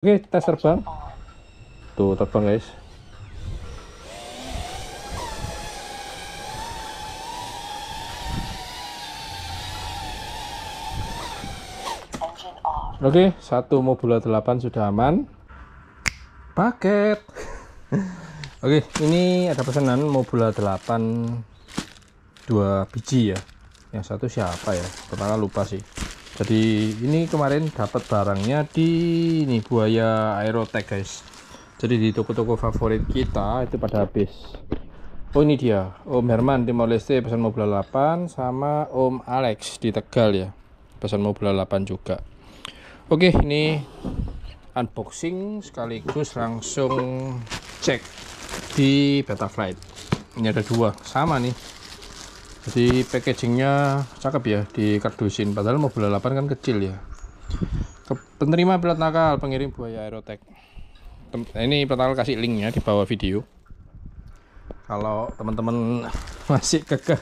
Oke, tes terbang. Tuh, terbang guys. Oke, satu Mobula 8 sudah aman. Paket. Oke, ini ada pesanan Mobula 8 2 biji ya. Yang satu siapa ya? Pertama lupa sih. Jadi ini kemarin dapat barangnya di ini Buaya Aerotech guys. Jadi di toko-toko favorit kita itu pada habis. Oh ini dia Om Herman Timor Leste pesan Mobula 8 sama Om Alex di Tegal ya pesan Mobula 8 juga. Oke, ini unboxing sekaligus langsung cek di Betaflight. Ini ada dua sama nih. Jadi packagingnya cakep ya, di kardusin. Padahal Mobula 8 kan kecil ya. Penerima pilot nakal pengirim Buaya Aerotech. Ini pilot nakal kasih linknya di bawah video. Kalau teman-teman masih kekeh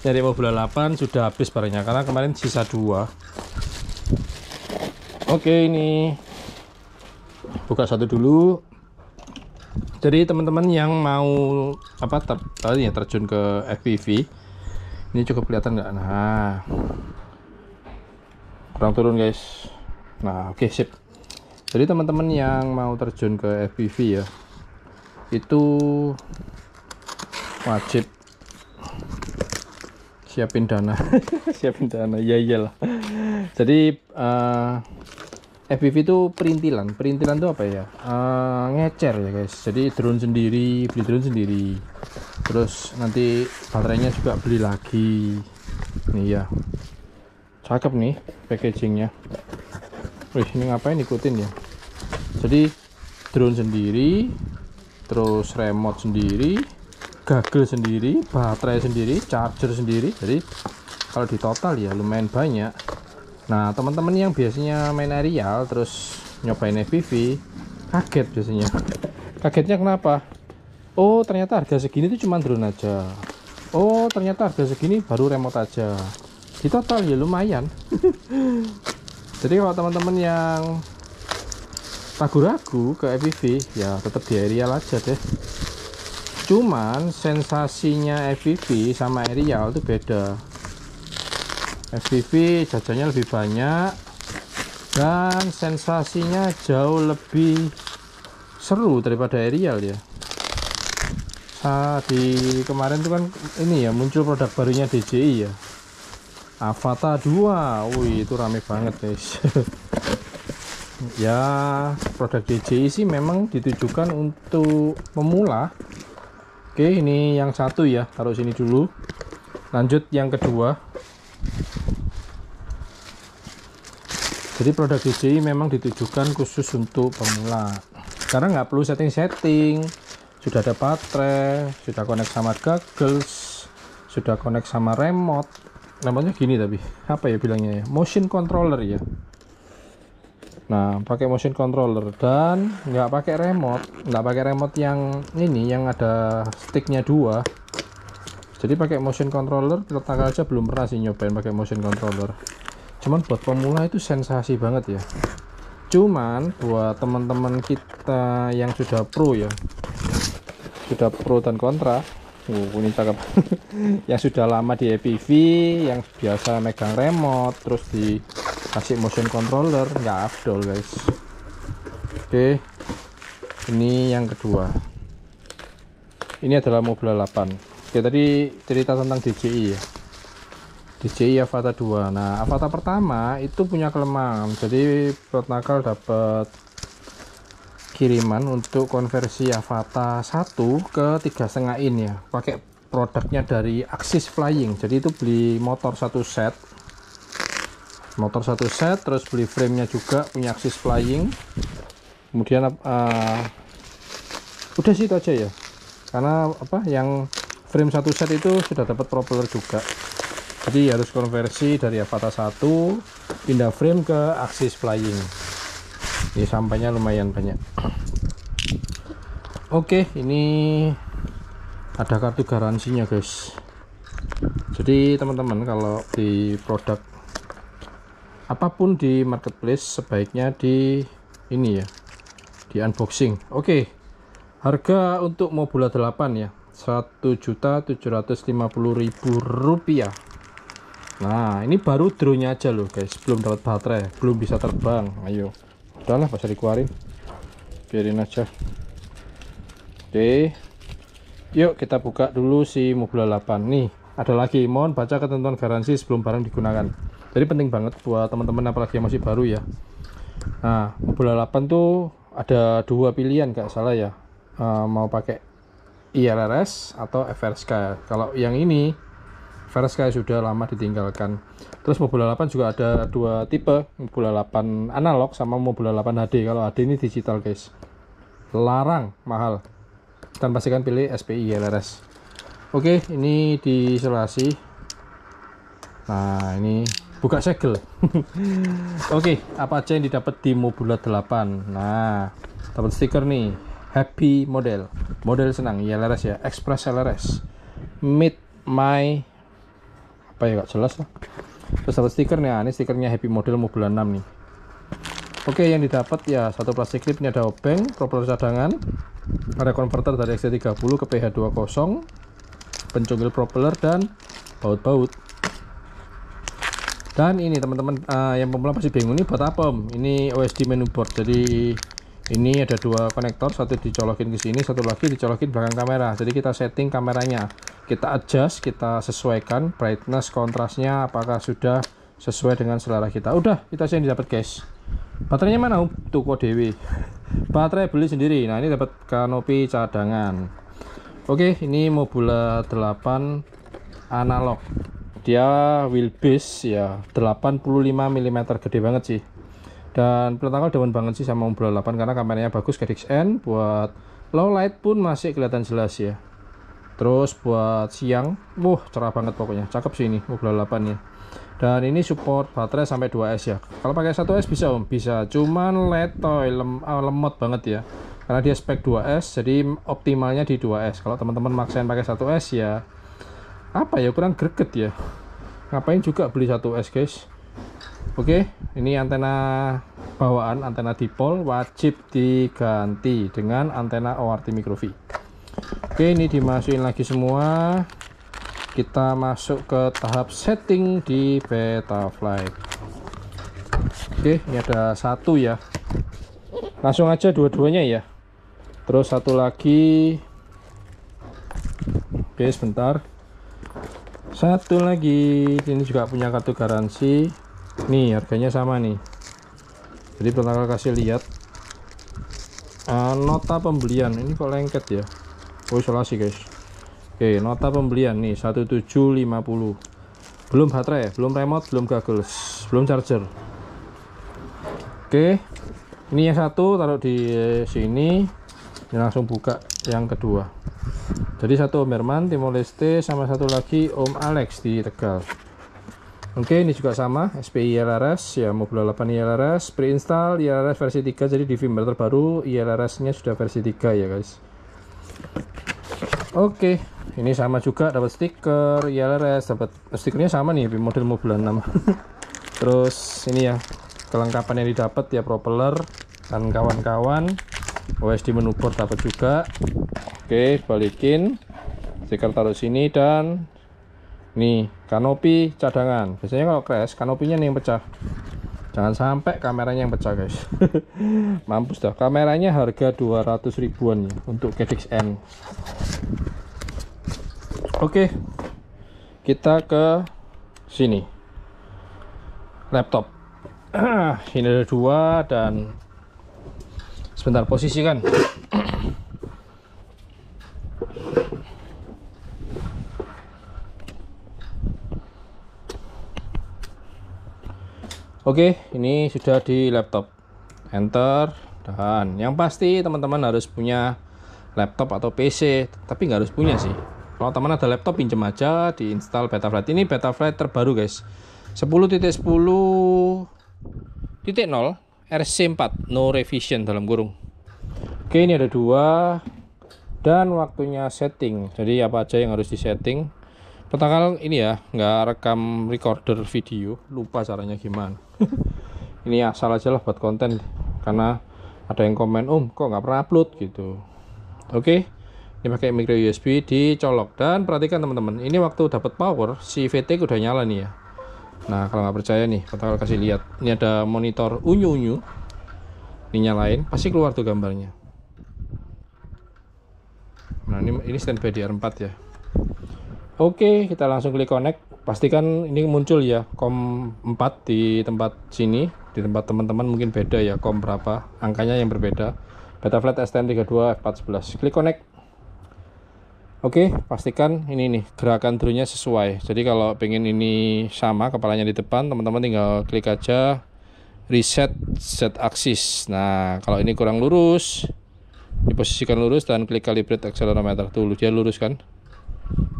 nyari Mobula 8 sudah habis barangnya karena kemarin sisa 2. Oke, ini buka satu dulu. Jadi teman-teman yang mau tadi ya terjun ke FPV, ini cukup kelihatan nggak? Nah, kurang turun guys. Nah, oke, sip. Jadi teman-teman yang mau terjun ke FPV ya, itu wajib siapin dana. Siapin dana, ya iyalah. Jadi FPV itu perintilan itu apa ya, ngecer ya guys. Jadi drone sendiri, beli drone sendiri, terus nanti baterainya juga beli lagi nih ya. Cakep nih packagingnya. Wih, ini ngapain ikutin ya. Jadi drone sendiri, terus remote sendiri, gagel sendiri, baterai sendiri, charger sendiri. Jadi kalau di total ya lumayan banyak. Nah, teman-teman yang biasanya main aerial terus nyobain FPV kaget biasanya. Kagetnya kenapa? Oh, ternyata harga segini itu cuma drone aja. Oh, ternyata harga segini baru remote aja. Di total ya lumayan. Jadi kalau teman-teman yang ragu-ragu ke FPV ya tetap di aerial aja deh. Cuman sensasinya FPV sama aerial itu beda. FPV jajannya lebih banyak dan sensasinya jauh lebih seru daripada aerial ya. Di kemarin tuh kan ini ya muncul produk barunya DJI ya, Avata 2. Wih, itu rame banget guys. Ya, produk DJI sih memang ditujukan untuk pemula. Oke, ini yang satu ya, taruh sini dulu. Lanjut yang kedua. Jadi produk DJI memang ditujukan khusus untuk pemula karena nggak perlu setting-setting, sudah ada baterai, sudah connect sama goggles, sudah connect sama remote. Namanya gini tapi apa ya bilangnya ya, motion controller ya. Nah, pakai motion controller dan nggak pakai remote yang ini yang ada sticknya 2. Jadi pakai motion controller, pilot nakal aja belum pernah sih nyobain pakai motion controller. Cuman buat pemula itu sensasi banget ya. Cuman buat teman-teman kita yang sudah pro ya, sudah pro dan kontra, ini cakep. Yang sudah lama di FPV, yang biasa megang remote terus dikasih motion controller, nggak afdol guys. Oke, ini yang kedua. Ini adalah Mobula 8. Oke, tadi cerita tentang DJI ya, DJI Avata 2. Nah, Avata pertama itu punya kelemahan. Jadi pilot nakal dapat kiriman untuk konversi Avata 1 ke 3,5 in ya. Pakai produknya dari Axis Flying. Jadi itu beli motor satu set. Terus beli framenya juga punya Axis Flying. Kemudian udah sih itu aja ya. Karena yang frame satu set itu sudah dapat propeller juga. Jadi harus konversi dari Avata 1 pindah frame ke Axis Flying. Ini sampainya lumayan banyak. Oke, ini ada kartu garansinya guys. Jadi teman-teman kalau di produk apapun di marketplace sebaiknya di ini ya, di unboxing. Oke, harga untuk Mobula 8 ya, Rp1.750.000. Nah, ini baru drone-nya aja loh guys, belum dapat baterai, belum bisa terbang. Ayo, udahlah, bisa dikeluarin, biarin aja. Oke, yuk kita buka dulu si Mobula 8. Nih, ada lagi, mohon baca ketentuan garansi sebelum barang digunakan. Jadi penting banget buat teman-teman apalagi yang masih baru ya. Nah, Mobula 8 tuh ada dua pilihan gak salah ya, mau pakai ILRS atau FRSky. Kalau yang ini FRSky sudah lama ditinggalkan. Terus Mobula 8 juga ada dua tipe, Mobula 8 analog sama Mobula 8 HD. Kalau HD ini digital guys, larang, mahal, dan pastikan pilih SPI ILRS. Oke, ini di isolasi. Nah, ini buka segel. Oke, apa aja yang didapat di Mobula 8? Nah, dapat stiker nih, happy model senang, ILRS ya, Express LRS, meet my apa ya, gak jelas lah. Terus dapat stikernya, ini stikernya happy model Mobula 6 nih. Oke, yang didapat ya satu plastik clip, ini ada obeng, propeller cadangan, ada konverter dari XT30 ke PH20, pencunggil propeller dan baut-baut. Dan ini teman-teman, yang pemula pasti bingung, ini buat apa om? Ini OSD menu board. Jadi ini ada dua konektor, satu dicolokin ke sini, satu lagi dicolokin belakang kamera. Jadi kita setting kameranya, kita adjust, kita sesuaikan brightness, kontrasnya apakah sudah sesuai dengan selera kita. Udah, itu aja yang didapat guys. Baterainya mana om? Tuku dewi. Baterai beli sendiri. Nah, ini dapat kanopi cadangan. Oke, ini Mobula 8 analog. Dia wheelbase ya 85 mm, gede banget sih. Dan peletakan demen banget sih sama Mobula 8 karena kameranya bagus, KDXN, buat low light pun masih kelihatan jelas ya. Terus buat siang, cerah banget pokoknya, cakep sih ini Mobula 8 ya. Dan ini support baterai sampai 2S ya. Kalau pakai 1S bisa om, bisa, cuman letoy, lemot banget ya. Karena dia spek 2S, jadi optimalnya di 2S. Kalau teman-teman maksain pakai 1S ya, apa ya, kurang greget ya. Ngapain juga beli 1S guys. Oke, ini antena bawaan, antena dipol wajib diganti dengan antena ORT Microvi. Oke, ini dimasukin lagi semua. Kita masuk ke tahap setting di Betaflight. Oke, ini ada satu ya. Langsung aja dua-duanya ya. Terus satu lagi. Oke, sebentar. Satu lagi, ini juga punya kartu garansi. Nih harganya sama nih. Jadi pertama kasih lihat nota pembelian. Ini kok lengket ya. Isolasi guys. Oke, nota pembelian nih 1750. Belum baterai, belum remote, belum goggles, belum charger. Oke, ini yang satu taruh di sini. Ini langsung buka yang kedua. Jadi satu Om Herman Timor Leste, sama satu lagi Om Alex di Tegal. Oke, ini juga sama, SPI ILRS ya, Mobula 8 ILRS, pre-install ILRS versi 3, jadi di firmware terbaru ILRS nya sudah versi 3 ya guys. Oke, ini sama juga, dapat stiker ILRS, dapat stikernya sama nih model Mobula 6. Terus ini ya kelengkapan yang didapat ya, propeller dan kawan-kawan, OSD menu board dapat juga. Oke, balikin, stiker taruh sini, dan nih kanopi cadangan. Biasanya kalau crash kanopinya nih yang pecah, jangan sampai kameranya yang pecah guys. Mampus dah, kameranya harga 200 ribuan ya untuk KDXN. Oke, kita ke sini, laptop. Ini ada dua, dan sebentar posisikan. Oke, ini sudah di laptop. Enter. Dan yang pasti teman-teman harus punya laptop atau PC, tapi nggak harus punya sih. Kalau teman ada laptop, pinjem aja, diinstal Betaflight. Ini Betaflight terbaru guys, 10.10.0 RC4 no revision dalam kurung. Oke, ini ada dua, dan waktunya setting. Jadi apa aja yang harus disetting. Pertama ini ya, nggak rekam recorder video, lupa caranya gimana. Ini asal aja lah buat konten, karena Ada yang komen, kok nggak pernah upload gitu. Oke, ini pakai micro USB dicolok. Dan perhatikan teman-teman, ini waktu dapat power si VTX udah nyala nih ya. Nah kalau nggak percaya nih, Pentakel kasih lihat. Ini ada monitor unyu-unyu, ini nyalain, pasti keluar tuh gambarnya. Nah ini standby di R4 ya. Oke, kita langsung klik connect. Pastikan ini muncul ya COM 4 di tempat sini. Di tempat teman-teman mungkin beda ya, COM berapa, angkanya yang berbeda. Betaflight STM32 F411. Klik connect. Oke, pastikan ini nih gerakan drone-nya sesuai. Jadi kalau pengen ini sama, kepalanya di depan, teman-teman tinggal klik aja reset Z axis. Nah, kalau ini kurang lurus, diposisikan lurus dan klik calibrate accelerometer. Tuh, dia lurus kan?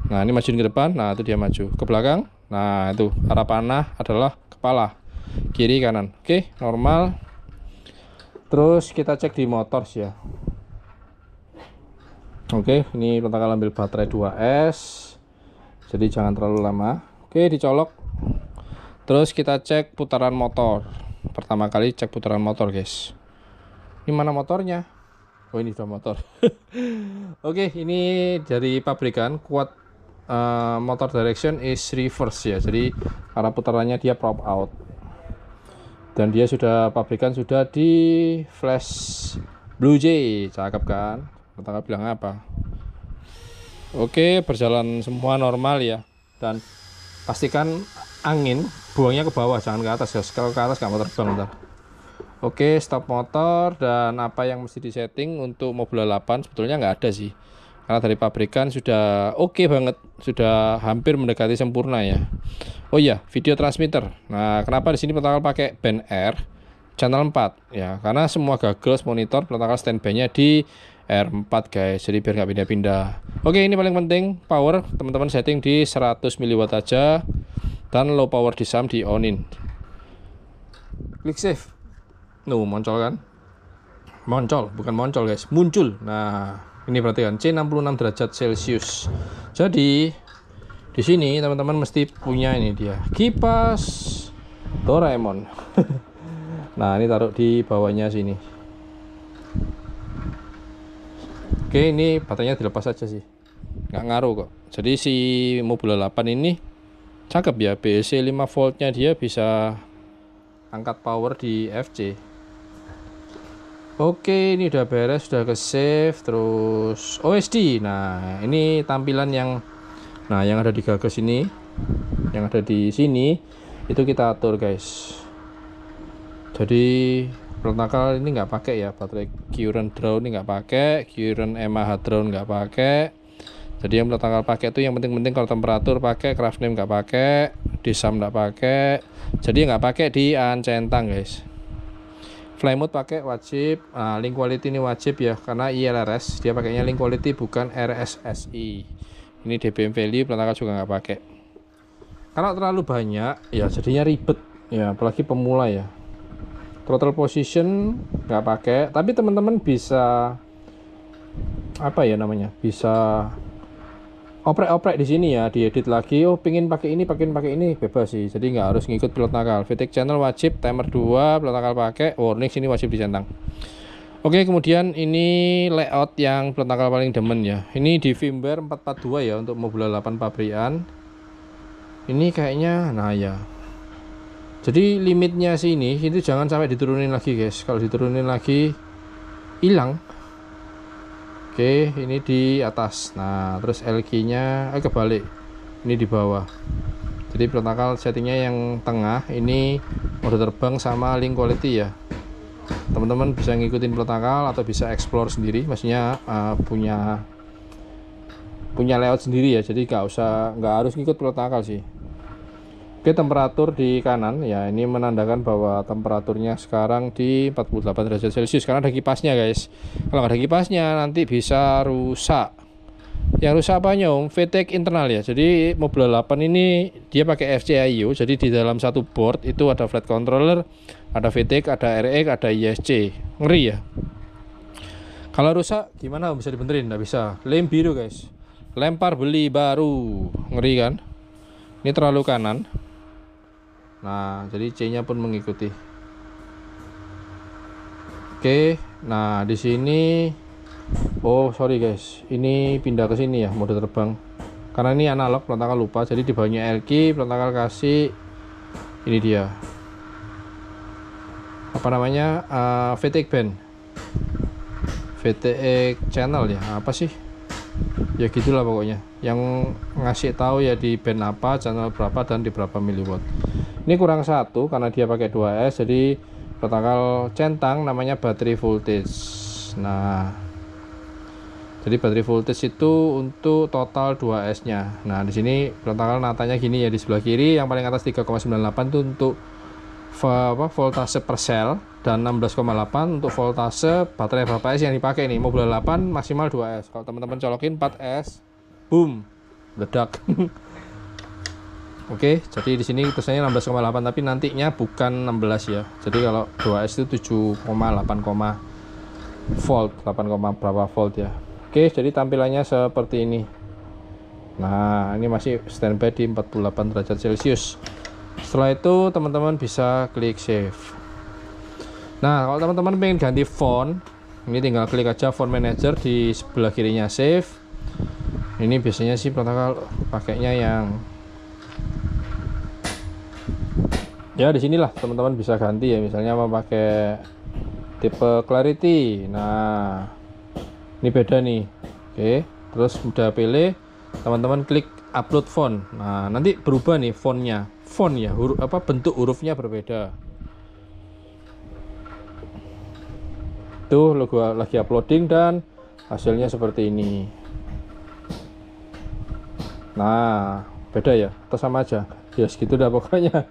Nah, ini majuin ke depan. Nah, itu dia maju. Ke belakang. Nah, itu arah panah adalah kepala. Kiri kanan. Oke, normal. Terus kita cek di motors ya. Oke, ini Pentakel ambil baterai 2S. Jadi jangan terlalu lama. Oke, dicolok. Terus kita cek putaran motor. Pertama kali cek putaran motor, guys. Ini mana motornya? Oh, ini sudah motor. Oke, ini dari pabrikan kuat motor direction is reverse ya. Jadi arah putarannya dia prop out. Dan dia sudah pabrikan sudah di flash Blue Jay. Cakep kan? Pertama bilang apa? Oke, berjalan semua normal ya. Dan pastikan angin buangnya ke bawah, jangan ke atas ya. Kalau ke atas nggak mau terbang ntar. Oke, stop motor. Dan apa yang mesti disetting untuk Mobula 8 sebetulnya nggak ada sih, karena dari pabrikan sudah oke banget, sudah hampir mendekati sempurna ya. Oh iya, video transmitter. Nah, kenapa di sini Pentakel pakai band R channel 4 ya? Karena semua gagal monitor Pentakel standby-nya di R4 guys, jadi biar nggak pindah-pindah. Oke, ini paling penting power teman-teman setting di 100 mW aja, dan low power disam di onin. Klik save. Muncul kan? Muncul, bukan muncul guys, muncul. Nah, ini perhatikan C66 derajat Celcius. Jadi di sini teman-teman mesti punya ini dia kipas Doraemon. Nah, ini taruh di bawahnya sini. Oke, ini baterainya dilepas aja sih, nggak ngaruh kok. Jadi si Mobula 8 ini cakep ya, BSC 5 voltnya dia bisa angkat power di FC. Oke, ini udah beres, sudah ke save. Terus OSD. Nah, ini tampilan yang ada di gagas ini, yang ada di sini itu kita atur guys. Jadi Pentakel ini nggak pakai ya baterai Kirin drone, ini nggak pakai Kirin Yamaha drone, nggak pakai. Jadi yang Pentakel pakai itu yang penting-penting kalau temperatur pakai, craft name nggak pakai, disam nggak pakai. Jadi nggak pakai di centang guys. Fly mode pakai wajib. Nah, link quality ini wajib ya, karena ILRS dia pakainya link quality bukan RSSI. Ini DBM value Pentakel juga nggak pakai. Kalau terlalu banyak ya jadinya ribet ya, apalagi pemula ya. Throttle position nggak pakai, tapi teman-teman bisa bisa oprek-oprek di sini ya, diedit lagi. Pengen pakai ini bebas sih, jadi nggak harus ngikut pilot nakal. VTX channel wajib, timer 2 pilot nakal pakai, warning sini wajib dicentang. Oke, kemudian ini layout yang pilot nakal paling demen ya. Ini di firmware 442 ya untuk Mobula 8 pabrikan. Ini kayaknya, nah ya. Jadi limitnya sini itu jangan sampai diturunin lagi guys. Kalau diturunin lagi hilang. Oke, ini di atas. Nah, terus LG-nya kebalik. Ini di bawah. Jadi Pentakel settingnya yang tengah. Ini mode terbang sama link quality ya. Teman-teman bisa ngikutin Pentakel atau bisa explore sendiri. Maksudnya punya layout sendiri ya. Jadi nggak harus ngikut Pentakel sih. Oke, temperatur di kanan ya, ini menandakan bahwa temperaturnya sekarang di 48 derajat Celcius karena ada kipasnya guys. Kalau nggak ada kipasnya nanti bisa rusak. Yang rusak apanya VTX internal ya. Jadi Mobula 8 ini dia pakai FCIO, jadi di dalam satu board itu ada flight controller, ada VTX, ada RX, ada ISC. Ngeri ya. Kalau rusak gimana, bisa dibenerin? Nggak bisa. Lem biru guys, lempar beli baru. Ngeri kan? Ini terlalu kanan. Nah, jadi C-nya pun mengikuti. Oke, Nah, di sini oh sorry guys, ini pindah ke sini ya mode terbang. Karena ini analog, Prantakal lupa. Jadi di bawahnya L key, Prantakal kasih ini dia. Apa namanya? VTX band. VTX channel ya. Apa sih? Ya gitulah pokoknya. Yang ngasih tahu ya di band apa, channel berapa dan di berapa miliwatt. Ini kurang satu karena dia pakai 2S, jadi Prantakal centang namanya battery voltage. Nah, jadi battery voltage itu untuk total 2S nya. Nah, di sini Prantakal natanya gini ya, di sebelah kiri yang paling atas 3,98 itu untuk voltase per sel, dan 16,8 untuk voltase baterai berapa S yang dipakai nih. Mobil 8 maksimal 2S. Kalau teman-teman colokin 4S, boom, ledak. Oke, jadi di sini tulisannya 16,8 tapi nantinya bukan 16 ya. Jadi kalau 2S itu 7,8 volt, 8, berapa volt ya. Oke, jadi tampilannya seperti ini. Nah, ini masih standby di 48 derajat Celcius. Setelah itu teman-teman bisa klik save. Nah, kalau teman-teman pengen ganti font, ini tinggal klik aja font manager di sebelah kirinya save. Ini biasanya sih Prantakal pakainya yang ya di sinilah teman-teman bisa ganti ya, misalnya mau pakai tipe clarity. Nah, ini beda nih. Oke, terus udah pilih, teman-teman klik upload font. Nah, nanti berubah nih fontnya. Font ya, bentuk hurufnya berbeda. Tuh logo lagi uploading dan hasilnya seperti ini. Nah, beda ya atau sama aja? Ya segitu dah pokoknya.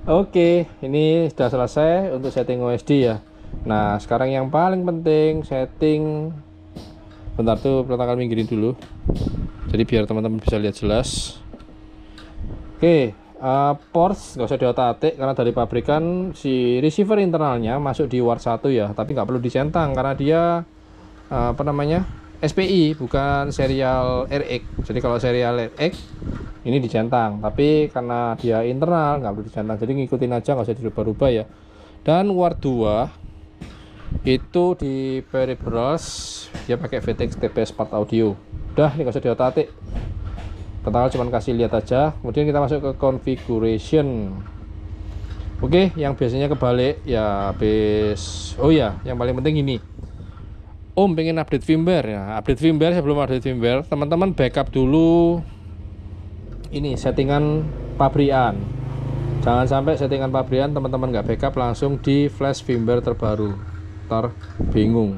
Oke, ini sudah selesai untuk setting OSD ya. Nah, sekarang yang paling penting setting. Bentar tuh, Prantakal minggirin dulu. Jadi biar teman-teman bisa lihat jelas. Oke, ports nggak usah diotak-atik karena dari pabrikan si receiver internalnya masuk di ward 1 ya, tapi nggak perlu dicentang karena dia apa namanya? SPI bukan serial RX. Jadi kalau serial RX ini dicentang, tapi karena dia internal nggak perlu dicentang, jadi ngikutin aja, nggak usah dirubah-rubah ya. Dan ward 2 itu di peripherals dia pakai VTX TPS4 audio. Udah, ini nggak usah diotak-atik, Prantakal cuma kasih lihat aja. Kemudian kita masuk ke configuration. Oke, yang biasanya kebalik ya habis. Oh ya, yang paling penting ini, Om pengen update firmware ya. Update firmware, sebelum update firmware teman-teman backup dulu ini settingan pabrikan. Jangan sampai settingan pabrikan teman-teman nggak backup langsung di flash firmware terbaru, ntar bingung.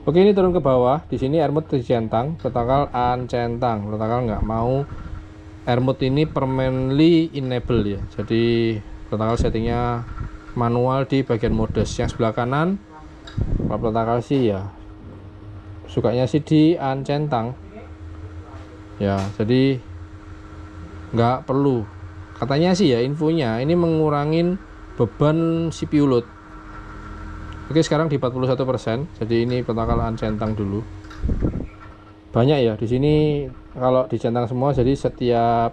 Oke, ini turun ke bawah. Di sini air mode dicentang, Prantakal uncentang. Prantakal nggak mau air mode ini permanently enable ya. Jadi Prantakal settingnya manual di bagian modus. Yang sebelah kanan kalau Prantakal sih ya sukanya sih di uncentang ya, jadi nggak perlu katanya sih ya, infonya ini mengurangin beban CPU load. Oke, sekarang di 41%, jadi ini Prantakal uncentang dulu. Banyak ya di sini kalau dicentang semua, jadi setiap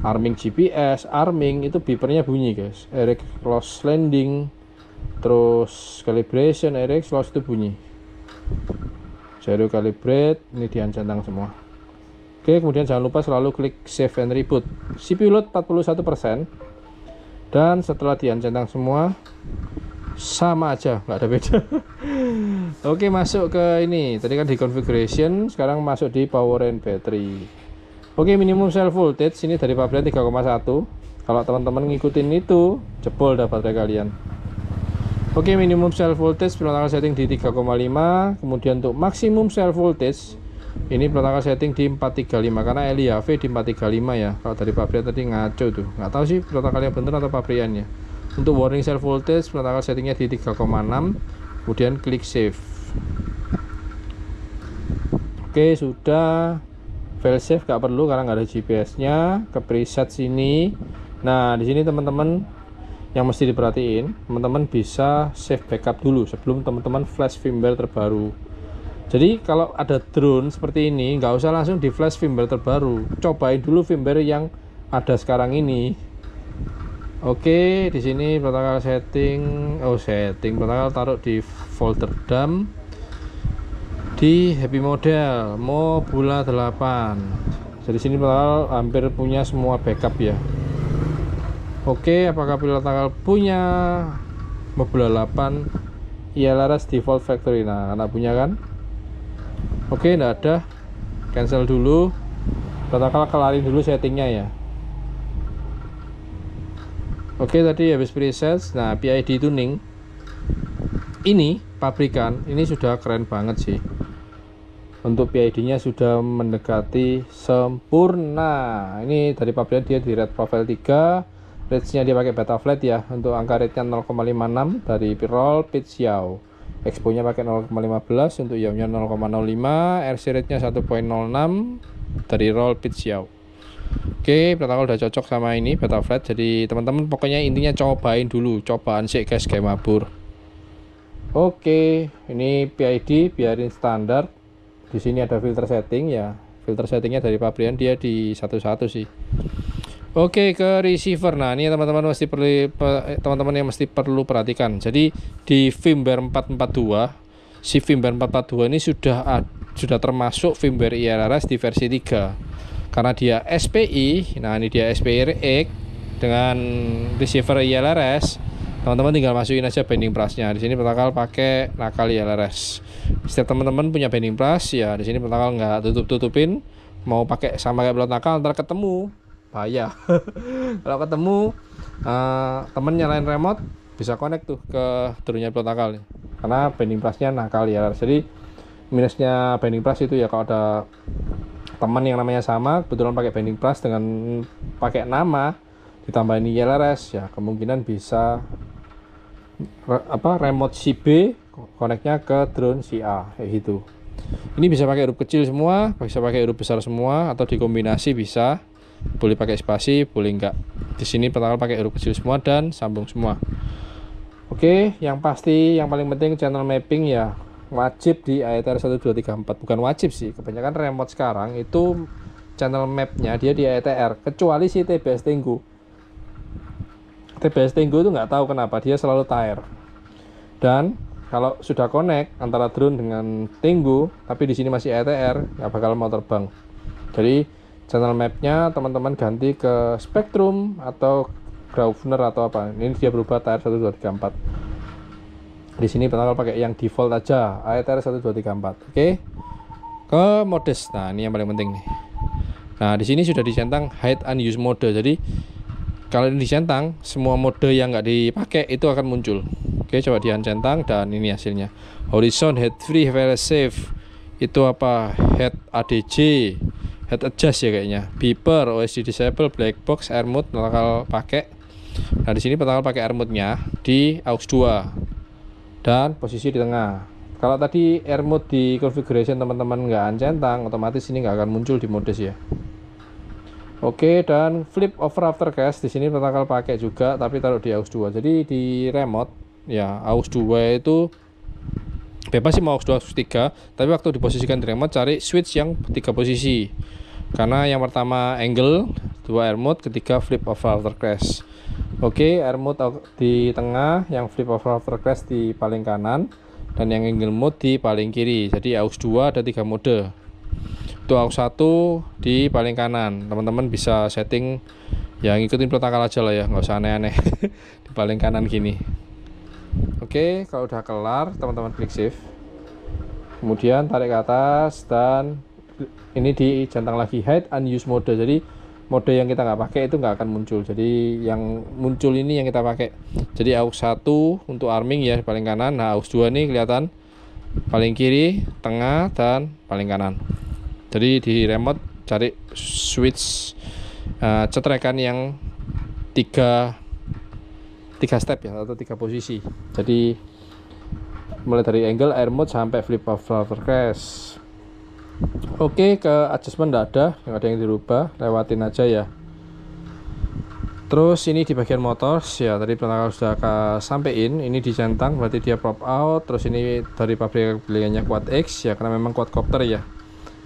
arming GPS, arming itu beepernya bunyi guys. RX close landing, terus calibration RX close itu bunyi. Zero calibrate ini diuncentang semua. Oke, kemudian jangan lupa selalu klik save and reboot. CPU load 41%, dan setelah diuncentang semua sama aja, nggak ada beda. Oke, masuk ke ini, tadi kan di configuration, sekarang masuk di power and battery. Oke, minimum cell voltage ini dari pabrikan 3,1. Kalau teman-teman ngikutin itu jebol dah baterai kalian. Oke, minimum cell voltage Prantakal setting di 3,5. Kemudian untuk maksimum cell voltage ini Prantakal setting di 435 karena LIHV di 435 ya. Kalau dari pabrikan tadi ngaco tuh, nggak tahu sih Prantakal yang bener atau pabrikannya. Untuk warning cell voltage Prantakal settingnya di 3,6. Kemudian klik save. Oke, sudah. File save nggak perlu karena nggak ada GPS-nya. Ke preset sini. Nah, di sini teman-teman yang mesti diperhatiin, teman-teman bisa save backup dulu sebelum teman-teman flash firmware terbaru. Jadi kalau ada drone seperti ini, nggak usah langsung di flash firmware terbaru, cobain dulu firmware yang ada sekarang ini. Oke, di sini protokol setting, protokol taruh di folder dump di happy model Mobula 8. Jadi sini protokol hampir punya semua backup ya. Oke, apakah protokol punya Mobula 8 ILRS default factory? Nah, karena punya kan. Oke, enggak ada. Cancel dulu. Protokol kelarin dulu settingnya ya. Oke, tadi habis preset. Nah, PID tuning ini pabrikan ini sudah keren banget sih. Untuk PID-nya sudah mendekati sempurna. Ini dari pabrikan dia di red profile 3. Range-nya dia pakai beta flat ya. Untuk angka rate-nya 0,56 dari roll pitch yaw. Expo-nya pakai 0,15, untuk yaw-nya 0,05, RC rate-nya 1,06 dari roll pitch yaw. Oke, protokol udah cocok sama ini beta flat. Jadi teman-teman pokoknya intinya cobain dulu, cobaan sih guys, kayak mabur. Oke, ini PID biarin standar. Di sini ada filter setting ya. Filter settingnya dari pabrikan dia di satu-satu sih. Oke, ke receiver. Nah, ini teman-teman yang mesti perlu perhatikan. Jadi di firmware 442, si firmware 442 ini sudah termasuk firmware ILRS di versi 3. Karena dia SPI, nah ini dia SPI RX dengan receiver ILRS, teman-teman tinggal masukin aja binding brush-nya. Di sini protokol pakai nakal ILRS. Setiap teman-teman punya binding brush ya, di sini protokol nggak tutup-tutupin. Mau pakai sama kayak pelot nakal, ntar ketemu bahaya. Kalau ketemu temen nyalain remote bisa connect tuh ke drone-nya pelot nakal, karena binding brush-nya nakal ILRS. Jadi minusnya binding brush itu ya, kalau ada teman yang namanya sama kebetulan pakai binding brush dengan pakai nama ditambahin ILRS ya, kemungkinan bisa remote si B koneknya ke drone si A kayak gitu. Ini bisa pakai huruf kecil semua, bisa pakai huruf besar semua, atau dikombinasi bisa. Boleh pakai spasi, boleh enggak. Di sini pertama pakai huruf kecil semua dan sambung semua. Oke, yang pasti yang paling penting channel mapping ya. Wajib di AETR 1234, bukan wajib sih, kebanyakan remote sekarang itu channel mapnya dia di AETR, kecuali si TBS Tenggu. TBS Tenggu itu nggak tahu kenapa dia selalu tire. Dan kalau sudah connect antara drone dengan Tenggu tapi di sini masih AETR, nggak bakal mau terbang. Jadi channel mapnya teman-teman ganti ke Spectrum atau Grosvenor atau apa. Ini dia berubah TR 1234. Di sini protokol pakai yang default aja, AETR 1234. Oke. Ke modus. Nah, ini yang paling penting nih. Nah, di sini sudah dicentang hide unused mode. Jadi kalau ini dicentang, semua mode yang nggak dipakai itu akan muncul. Oke, coba diancentang dan ini hasilnya. Horizon, head free, fail safe. Itu apa? Head ADJ, head adjust ya kayaknya. Beeper, OSD disable, black box, air mode protokol pakai. Nah, di sini protokol pakai air mode-nya di aux 2. Dan posisi di tengah. Kalau tadi air mode di configuration teman-teman nggak ancentang, otomatis ini nggak akan muncul di modus ya. Oke, dan flip over aftercast di sini protokol pakai juga, tapi taruh di aux 2. Jadi di remote ya aux 2 itu bebas sih mau aux 2 aux 3, tapi waktu diposisikan di remote cari switch yang 3 posisi. Karena yang pertama angle, 2 air mode, ketiga flip over aftercast. Oke, air mode di tengah, yang flip over aftercast di paling kanan, dan yang angle mode di paling kiri. Jadi aux 2 ada 3 mode. Untuk aux 1 di paling kanan. Teman-teman bisa setting ya, ngikutin protokol aja lah ya, nggak usah aneh-aneh. Di paling kanan gini. Oke, kalau udah kelar teman-teman klik save. Kemudian tarik ke atas dan ini dicentang lagi hide unused mode. Jadi mode yang kita nggak pakai itu nggak akan muncul. Jadi yang muncul ini yang kita pakai. Jadi aux 1 untuk arming ya paling kanan. Nah, aux 2 ini kelihatan paling kiri, tengah, dan paling kanan. Jadi di remote cari switch cetrekan yang 3 step ya, atau 3 posisi. Jadi mulai dari angle, air mode, sampai flip over aftercast. Oke, ke adjustment enggak ada, yang ada yang dirubah, lewatin aja ya. Terus ini di bagian motor ya, tadi protokol sudah sampein, ini dicentang berarti dia prop out. Terus ini dari pabrik beliannya Quad X ya, karena memang quadcopter ya.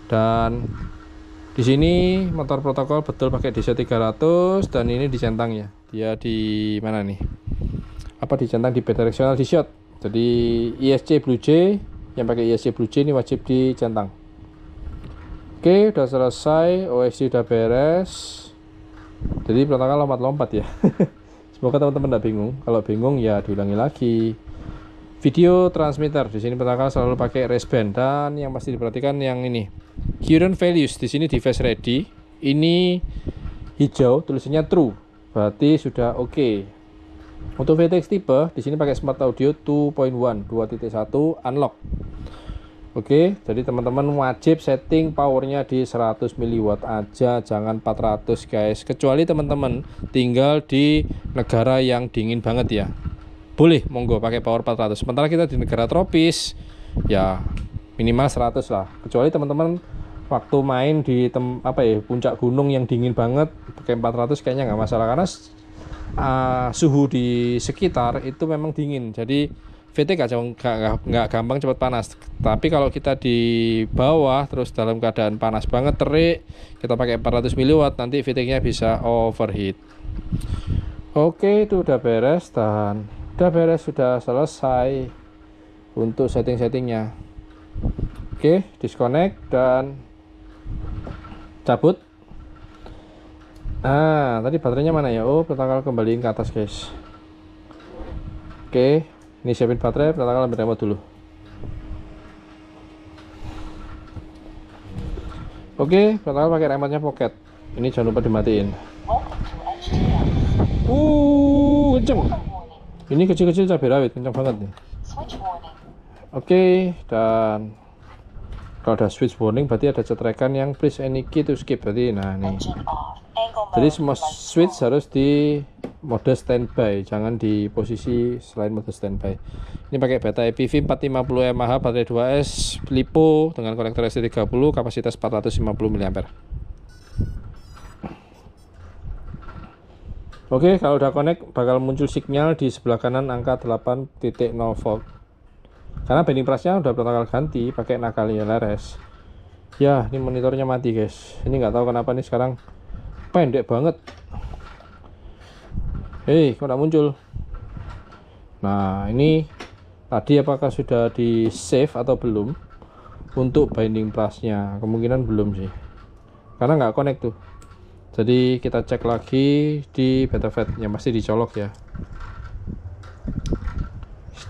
Dan di sini motor protokol betul pakai DC300 dan ini dicentang ya. dia di mana nih, apa dicentang di bidirectional di shot. Jadi ISC Blue J, yang pakai ISC Blue J ini wajib dicentang. Oke, udah selesai, OSC udah beres. Jadi pertama lompat-lompat ya. Semoga teman-teman tidak bingung. Kalau bingung ya diulangi lagi. Video transmitter di sini pertama selalu pakai race band, dan yang pasti diperhatikan yang ini current values di sini device ready. Ini hijau tulisannya true, berarti sudah oke. Untuk VTX tipe di sini pakai Smart Audio 2.1 2.1 unlock. Oke, jadi teman-teman wajib setting powernya di 100 mW aja, jangan 400 guys. Kecuali teman-teman tinggal di negara yang dingin banget ya, boleh monggo pakai power 400. Sementara kita di negara tropis ya minimal 100 lah. Kecuali teman-teman waktu main di puncak gunung yang dingin banget, pakai 400 kayaknya nggak masalah, karena suhu di sekitar itu memang dingin. Jadi VT nggak gampang cepat panas. Tapi kalau kita di bawah terus dalam keadaan panas banget, terik, kita pakai 400 mW, nanti VT-nya bisa overheat. Oke, itu udah beres, dan sudah selesai untuk setting-settingnya. Oke, disconnect dan cabut. Nah, tadi baterainya mana ya? Oh, pertama kembaliin ke atas guys. Oke, ini siapin baterai, pertama ambil remote dulu. Oke, pertama pakai remote-nya pocket. Ini jangan lupa dimatiin. Kenceng. Ini kecil-kecil cabai rawit, kencang banget nih. Oke, dan kalau ada switch warning berarti ada cetrekan yang please any key to skip, berarti nah nih. Jadi semua switch harus di mode standby, jangan di posisi selain mode standby. Ini pakai baterai PV 450 mAh, baterai 2S LiPo dengan konektor ST30, kapasitas 450 mAh. Oke, kalau udah connect bakal muncul sinyal di sebelah kanan angka 8.0 volt. Karena binding price-nya udah pertama kali ganti pakai Nakalia LRS. Ya, ini monitornya mati guys. Ini nggak tahu kenapa nih sekarang pendek banget. Kok nggak muncul? Nah, ini tadi apakah sudah di save atau belum untuk binding price-nya? Kemungkinan belum sih, karena nggak connect tuh. Jadi kita cek lagi di Betafed, yang pasti dicolok ya.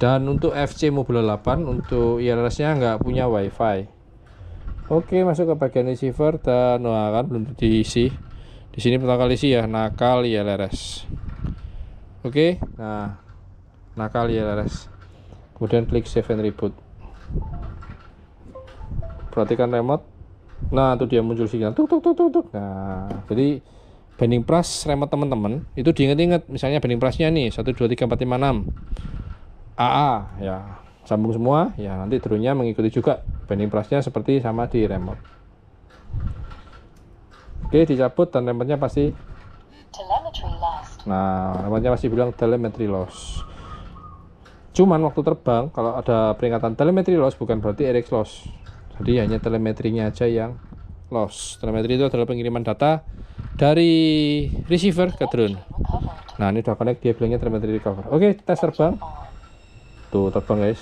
Dan untuk FC Mobile 8 untuk ILRS-nya nggak punya WiFi. Oke, masuk ke bagian receiver, dan kan belum diisi. Di sini pertama kali isi ya, nakal ILRS. Oke, nah nakal ILRS. Kemudian klik save and reboot. Perhatikan remote. Nah, itu dia muncul sinyal tuk. Nah, jadi binding price remote teman-teman itu diingat-ingat. Misalnya binding price-nya nih 1 2 3 4 5 6 AA ya, sambung semua ya, nanti drone-nya mengikuti juga binding price-nya seperti sama di remote. Oke, dicabut dan remote-nya pasti remote-nya pasti bilang telemetry loss. Cuman waktu terbang kalau ada peringatan telemetry loss bukan berarti RX loss. Jadi hanya telemetrinya aja yang loss. Telemetri itu adalah pengiriman data dari receiver ke drone. Nah, ini udah connect, dia bilangnya telemetri recover. Oke, tes terbang. Tuh, terbang guys.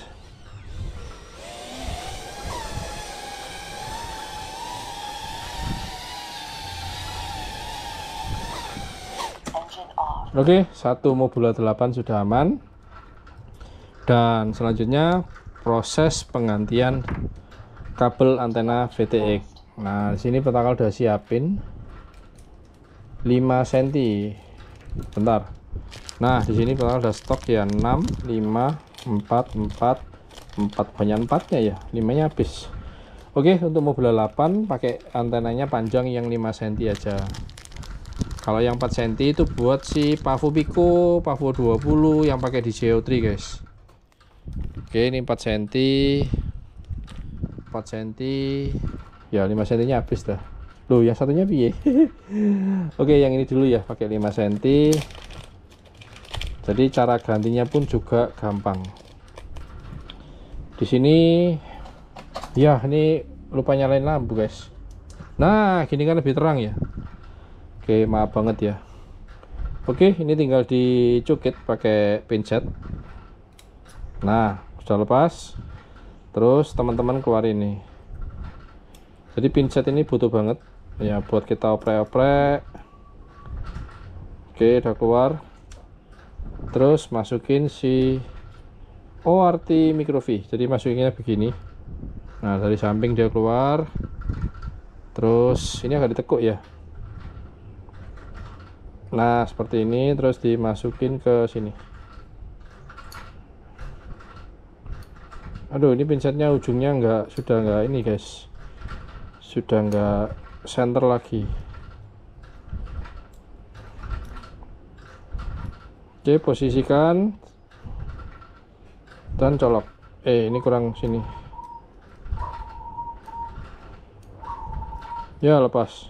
Oke, satu Mobula 8 sudah aman. Dan selanjutnya proses penggantian kabel antena VTX. Nah, di sini pertama udah siapin 5 cm. Bentar. Nah, di sini pertama udah stok ya 6, 5, 4 banyak 4-nya ya. 5-nya habis. Oke, untuk Mobile 8 pakai antenanya panjang yang 5 cm aja. Kalau yang 4 cm itu buat si Pavo Pico, Pavo 20 yang pakai di JO3 guys. Oke, ini 4 cm. 4 cm ya, 5 cm nya habis dah. Loh, yang satunya piye? Oke, yang ini dulu ya, pakai 5 cm. Jadi cara gantinya pun juga gampang. Di sini ya, ini lupa nyalain lampu guys. Nah, gini kan lebih terang ya. Oke, maaf banget ya. Oke, ini tinggal dicukit pakai pinset. Nah, sudah lepas. Terus teman-teman keluar ini. Jadi pinset ini butuh banget ya buat kita oprek-oprek. Oke, udah keluar. Terus masukin si ORT microfi. Jadi masukinnya begini. Nah, dari samping dia keluar. Terus ini agak ditekuk ya. Nah, seperti ini. Terus dimasukin ke sini. Aduh, ini pinsetnya ujungnya sudah nggak ini guys, sudah nggak center lagi. Oke, posisikan dan colok. Ini kurang sini ya, lepas.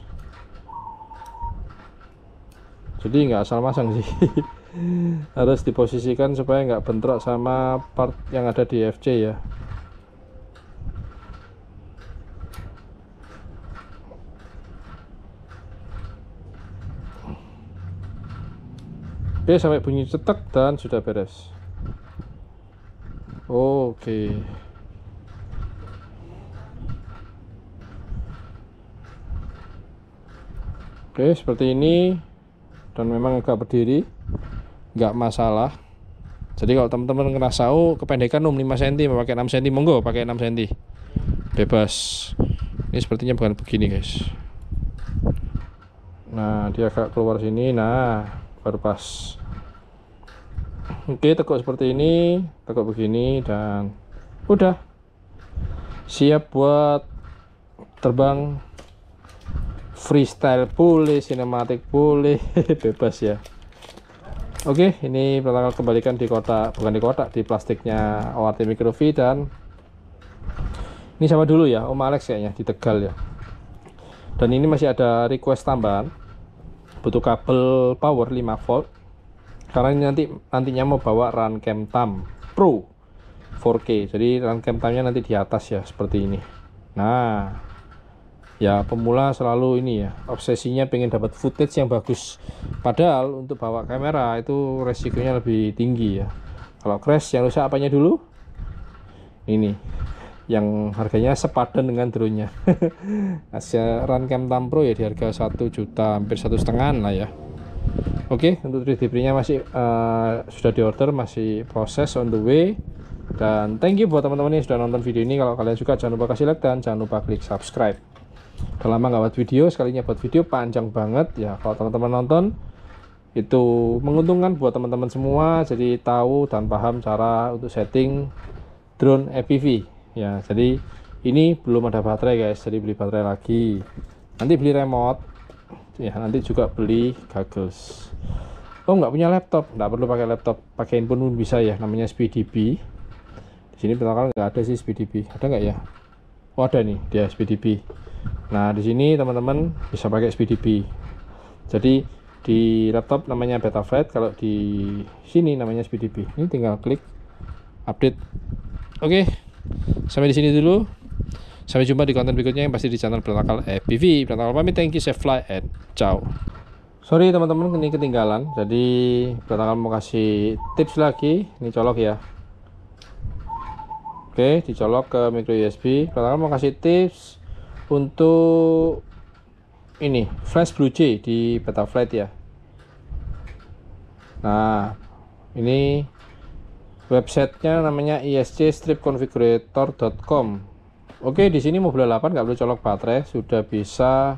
Jadi nggak asal masang sih. Harus diposisikan supaya nggak bentrok sama part yang ada di FC ya. Oke, sampai bunyi cetek dan sudah beres. Oke. Oke, seperti ini. Dan memang agak berdiri, nggak masalah. Jadi kalau teman-teman ngerasa kependekan 5 cm pakai 6 cm, monggo pakai 6 cm, bebas. Ini sepertinya bukan begini guys. Nah, dia agak keluar sini. Nah, baru pas. Oke, tekuk seperti ini, tekuk begini, dan udah siap buat terbang. Freestyle boleh, sinematik boleh, bebas ya. Oke, ini pertama kembalikan di kotak, bukan di kotak, di plastiknya ORT microfi. Dan ini sama dulu ya, Om Alex kayaknya di Tegal ya. Dan ini masih ada request tambahan, butuh kabel power 5 volt karena ini nantinya mau bawa Runcam Thumb Pro 4K. Jadi Runcam Thumb-nya nanti di atas ya, seperti ini. Nah, ya pemula selalu ini ya, obsesinya pengen dapat footage yang bagus, padahal untuk bawa kamera itu resikonya lebih tinggi ya. Kalau crash yang rusak apanya dulu? Ini yang harganya sepadan dengan drone-nya. Asia Runcam Thumb Pro ya di harga 1 juta, hampir 1,5 lah ya. Oke, untuk 3D print-nya masih sudah diorder, masih proses on the way. Dan thank you buat teman-teman yang sudah nonton video ini. Kalau kalian suka jangan lupa kasih like dan jangan lupa klik subscribe. Udah lama nggak buat video, sekalinya buat video panjang banget ya. Kalau teman-teman nonton itu menguntungkan buat teman-teman semua, jadi tahu dan paham cara untuk setting drone FPV ya. Jadi ini belum ada baterai guys, jadi beli baterai lagi, nanti beli remote ya, nanti juga beli goggles. Oh, nggak punya laptop, nggak perlu pakai laptop, pakai handphone pun bisa ya, namanya SpeeDB. Di sini pertama nggak ada sih SpeeDB, ada nggak ya? Oh, ada nih dia SpeeDB. Nah, di sini teman-teman bisa pakai SpeeDB. Jadi di laptop namanya Betaflight, kalau di sini namanya SpeeDB. Ini tinggal klik update. Oke, sampai di sini dulu. Sampai jumpa di konten berikutnya yang pasti di channel Berantakal FPV. Berantakal pamit, thank you, safe fly, and ciao. Sorry teman-teman, ini ketinggalan. Jadi Berantakal mau kasih tips lagi. Ini colok ya. Oke, dicolok ke micro USB. Berantakal mau kasih tips untuk ini flash Blue Jay di Betaflight ya. Nah, ini websitenya namanya iscstripconfigurator.com. Oke, di sini Mobile 8 nggak perlu colok baterai, sudah bisa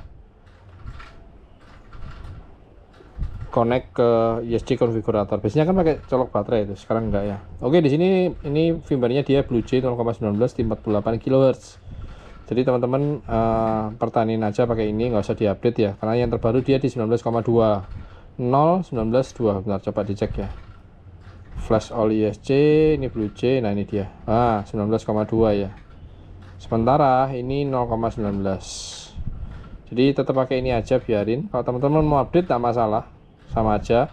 connect ke ISC konfigurator. Biasanya kan pakai colok baterai itu, sekarang enggak ya. Oke, di sini ini firmware-nya dia Blue Jay 0,19 di 48 kHz. Jadi teman-teman pertahanin aja pakai ini, nggak usah diupdate ya, karena yang terbaru dia di 19,2 0.19.2. Bentar, coba dicek ya. Flash all ISC, ini Blue Jay, nah ini dia. 19,2 ya. Sementara ini 0,19. Jadi tetap pakai ini aja, biarin. Kalau teman-teman mau update tak masalah, sama aja.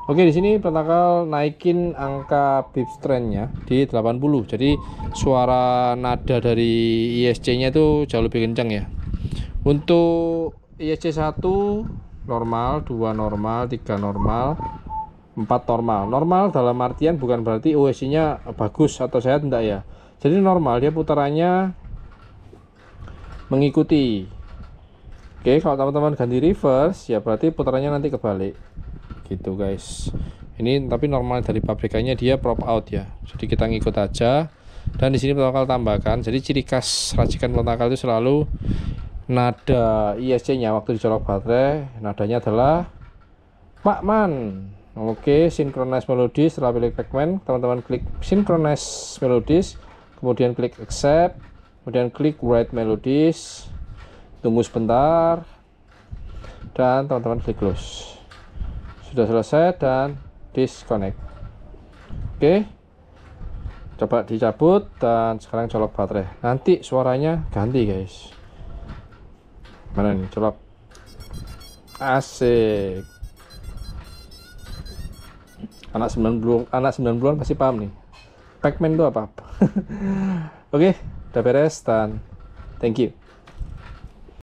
Oke, di sini Berantakal naikin angka bip strength-nya di 80. Jadi suara nada dari ISC-nya itu jauh lebih kencang ya. Untuk ISC 1 normal, 2 normal, 3 normal, 4 normal. Normal dalam artian bukan berarti OSI-nya bagus atau sehat, enggak ya. Jadi normal dia putarannya mengikuti. Oke, kalau teman-teman ganti reverse ya berarti putarannya nanti kebalik. Gitu guys. Ini tapi normal dari pabrikannya dia prop out ya. Jadi kita ngikut aja. Dan di sini pelontakal tambahkan. Jadi ciri khas racikan pelontakal itu selalu nada ISC-nya waktu dicolok baterai, nadanya adalah Makman. Oke, synchronize melodies. Setelah pilih Pacman, teman-teman klik synchronize melodies, kemudian klik accept, kemudian klik write melodies, tunggu sebentar, dan teman-teman klik close. Sudah selesai dan disconnect. Oke, coba dicabut dan sekarang colok baterai. Nanti suaranya ganti guys. Mana nih colok? Asik. Anak 90-an pasti paham nih. Pacman itu apa? Oke, udah beres dan thank you.